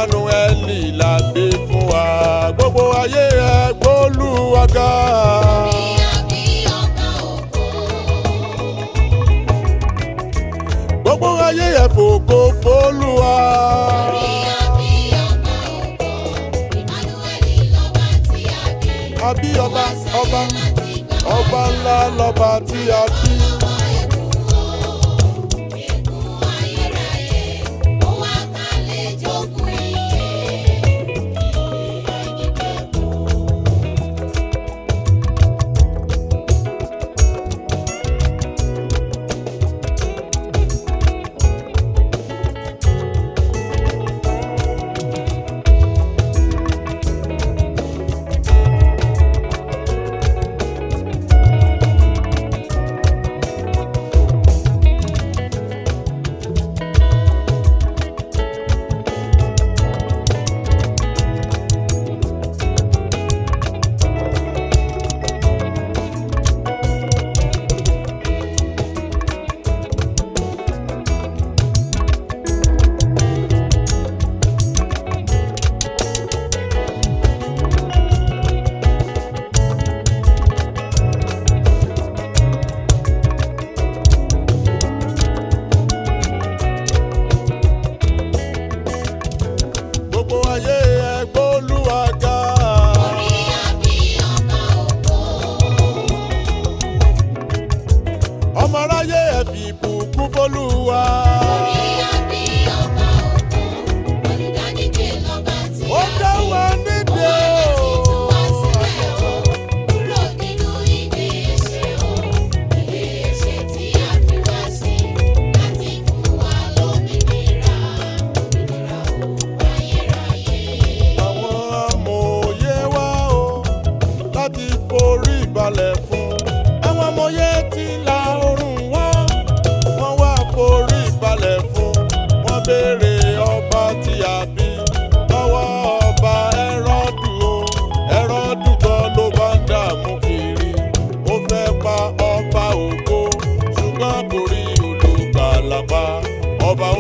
Emmanueli la gbé fún wa. Gbogbo ayé ẹ gbólúwa ga. Gbogbo ayé ẹ fògo f'Olúwa. Àbí ọba ńlá lọ́ba tí a bí.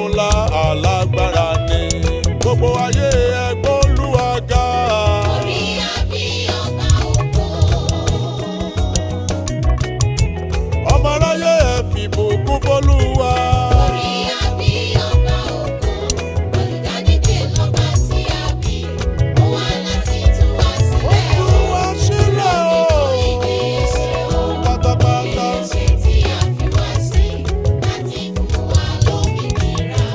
Ọba ńlá alágbára ni. Gbogbo ayé ẹ gbólúwa ga. Orí àbí ọba ògo. Ọmọ aráyé ẹ fìbùkún f'Olúwa. Orí àbí ọba ògo. Olùdánìké lọ́ba tí a bí. Ó wá láti tú wa sílẹ̀. Ó tú wa sílẹ̀ o. Pátápátá. Ṣé tí a fi wá sí láti fún wa lómìnira,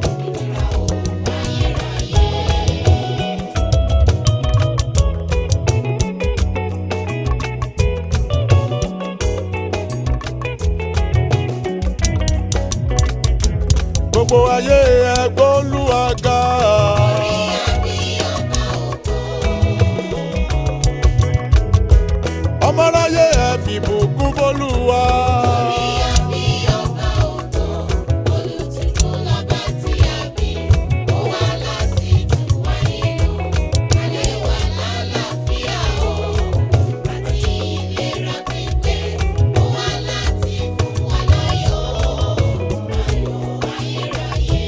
òmìnira ò ayérayé. Gbogbo ayé ẹ gbólúwa ga. Orí àbí ọba ògo. Ọmọ aráyé ẹ fìbùkún f'Olúwa. Orí àbí ọba ògo. Olùtùnú lọ́ba tí a bí. Ó wá láti tù wá nínú. Ká lè wà lálàáfíà o. Àti ìlera pípé. Ó wá láti fún wa láyọ̀. Ayọ̀ ayérayé.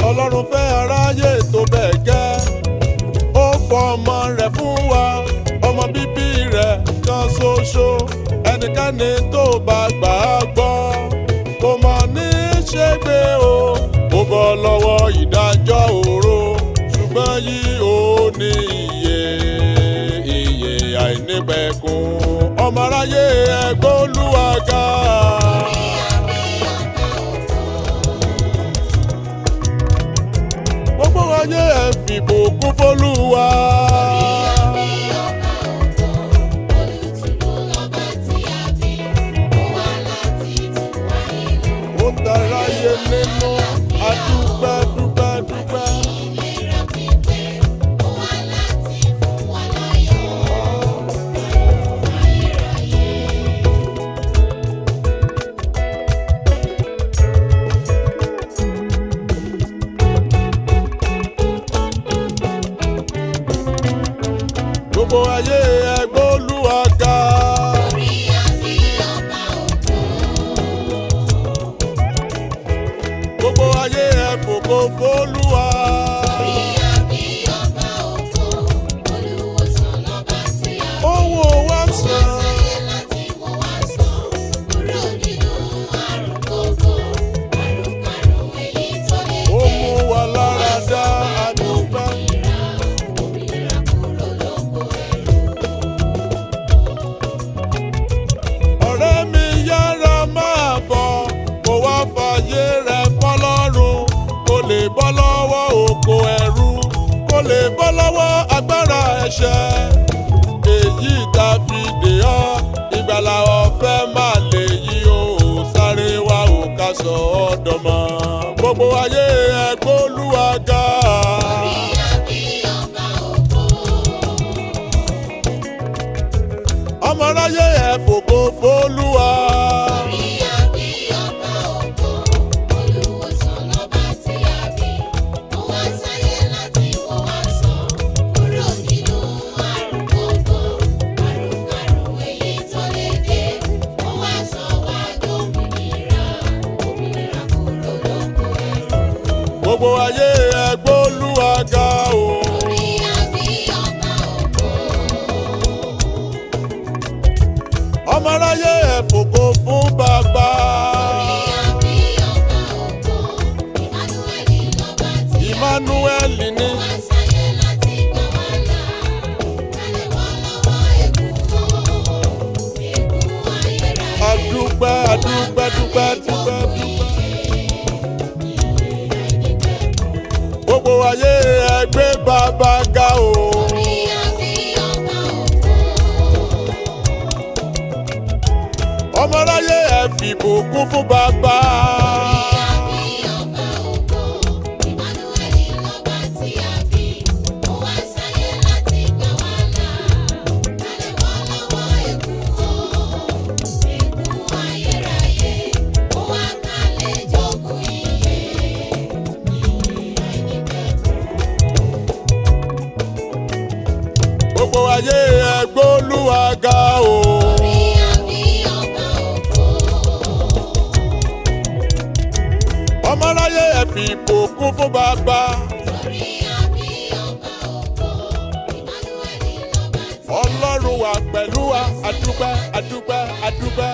Ọlọ́run fẹ́ aráyé tó bẹ́ẹ̀ gẹ́. Ó fọmọ rẹ̀ fún wa. Ọmọ bíbí rẹ̀ kan ṣoṣo. Ẹnikẹ́ni tó bá gbà á gbọ́. Kò mọ̀ ní ṣègbé o. Ó bọ́ lọ́wọ́ ìdájọ́ oró. Ṣùgbọ́n yìí ó ní ìyè àìnípẹ̀kun. Ọmọ aráyé ẹ gbólúwa ga. Orí àbí ọba ògo. Gbogbo ayé ẹ fìbùkún f'Olúwa. Orí àbí ọba ògo. Olùtùnú lọ́ba tí a bí. Ó wá láti tù wá nínú. Ó taráyé nínú adúpẹ́ dúpẹ́ dúpẹ́. Ìlera pípé. Ó wá láti fún wa láyọ̀. Ayérayé. lóko ẹrú kó lè bọ́ lọ́wọ́ agbára ẹ̀ṣẹ̀. èyí tá a fi dè ọ́ ìgbàlà ọ̀fẹ́ máa lè yí o sáré wá ò ká sọ ọ́ dọmọ. gbogbo ayé ẹ gbóluwà ga. ọmọ aráyé ẹ fògo f'Olúwa. gbogbo ayé ẹ gbóluwà ga o. ọmọ aráyé ẹ fògo fún bàbá. Emmanuel ni. adúpẹ́ adúpẹ́ dúpẹ́ dúpẹ́ dúpẹ́. gbogbo ayé ẹ gbé bàbá ga o. ọmọ aráyé ẹ fìbùkún fún bàbá. gbogbo ayé ẹ gbóluwà ga o. ọmọ aráyé ẹ fi ìbùkún fún bàbá. ọlọ́run wà pẹ̀lú wa adúpẹ́ adúpẹ́ adúpẹ́.